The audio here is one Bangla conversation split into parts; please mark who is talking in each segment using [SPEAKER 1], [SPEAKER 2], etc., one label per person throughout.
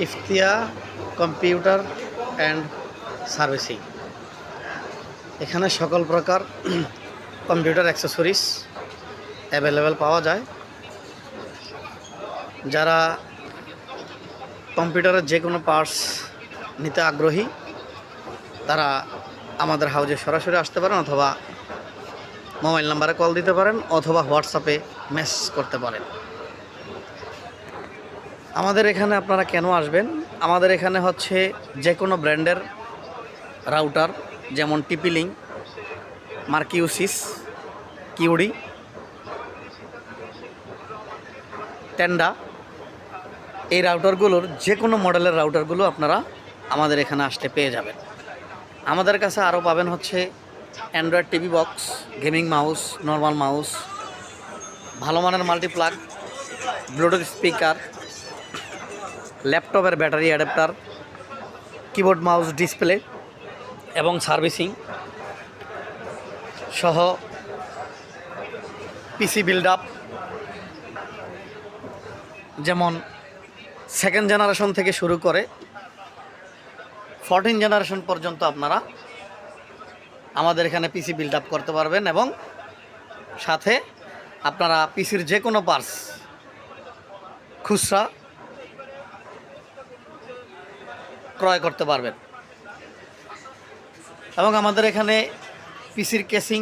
[SPEAKER 1] Iftia computer and servicing. এখানে সকল প্রকার কম্পিউটার অ্যাক্সেসরিজ অ্যাভেলেবেল পাওয়া যায়। যারা কম্পিউটারের যে কোনো পার্টস নিতে আগ্রহী তারা আমাদের হাউজে সরাসরি আসতে পারেন, অথবা মোবাইল নাম্বারে কল দিতে পারেন, অথবা হোয়াটসঅ্যাপে মেসেজ করতে পারেন। আমাদের এখানে আপনারা কেন আসবেন? আমাদের এখানে হচ্ছে যে কোনো ব্র্যান্ডের রাউটার, যেমন টিপি-লিঙ্ক, মার্কিউসিস, কিউডি, টেন্ডা, এই রাউটারগুলোর যে কোনো মডেলের রাউটারগুলো আপনারা আমাদের এখানে আসলে পেয়ে যাবেন। আমাদের কাছে আরও পাবেন হচ্ছে Android TV box, gaming mouse, normal mouse, ভালো মানের মাল্টিপ্লাগ, ব্লুটুথ স্পিকার, ল্যাপটপের battery adapter, keyboard mouse display এবং সার্ভিসিং সহ পিসি বিল্ড আপ, যেমন সেকেন্ড জেনারেশন থেকে শুরু করে 14 জেনারেশন পর্যন্ত আপনারা আমাদের এখানে পিসি বিল্ড আপ করতে পারবেন, এবং সাথে আপনারা পিসির যে কোনো পার্টস খুচরা ক্রয় করতে পারবেন। এবং আমাদের এখানে পিসির কেসিং,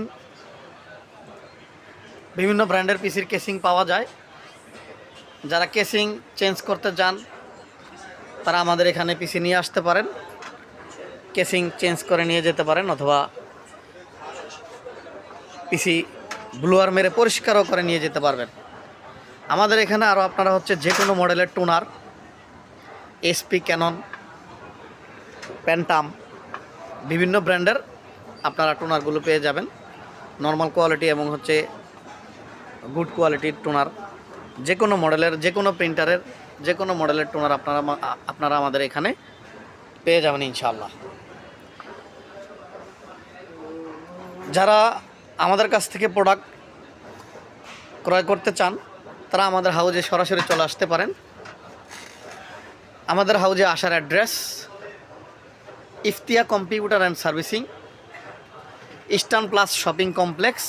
[SPEAKER 1] বিভিন্ন ব্র্যান্ডের পিসির কেসিং পাওয়া যায়। যারা কেসিং চেঞ্জ করতে চান তারা আমাদের এখানে পিসি নিয়ে আসতে পারেন, কেসিং চেঞ্জ করে নিয়ে যেতে পারেন, অথবা পিসি ব্লুয়ার মেরে পরিষ্কারও করে নিয়ে যেতে পারবেন। আমাদের এখানে আরও আপনারা হচ্ছে যে কোনো মডেলের টুনার, এসপি, ক্যানন, প্যান্টাম, বিভিন্ন ব্র্যান্ডের আপনারা টুনারগুলো পেয়ে যাবেন। নর্মাল কোয়ালিটি এবং হচ্ছে গুড কোয়ালিটির টুনার, যে কোনো মডেলের, যে কোনো প্রিন্টারের, যে কোনো মডেলের টুনার আপনারা আমাদের এখানে পেয়ে যাবেন ইনশাআল্লাহ। যারা আমাদের কাছ থেকে প্রোডাক্ট ক্রয় করতে চান তারা আমাদের হাউজে সরাসরি চলে আসতে পারেন। আমাদের হাউজে আসার address Iftiya computer and servicing, eastern plus shopping complex,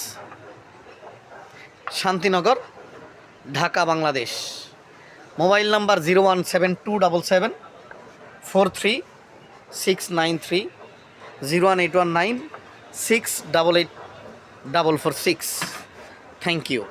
[SPEAKER 1] Shantinagar, Dhaka, Bangladesh. Mobile number 01727743693, 01819688446। Thank you.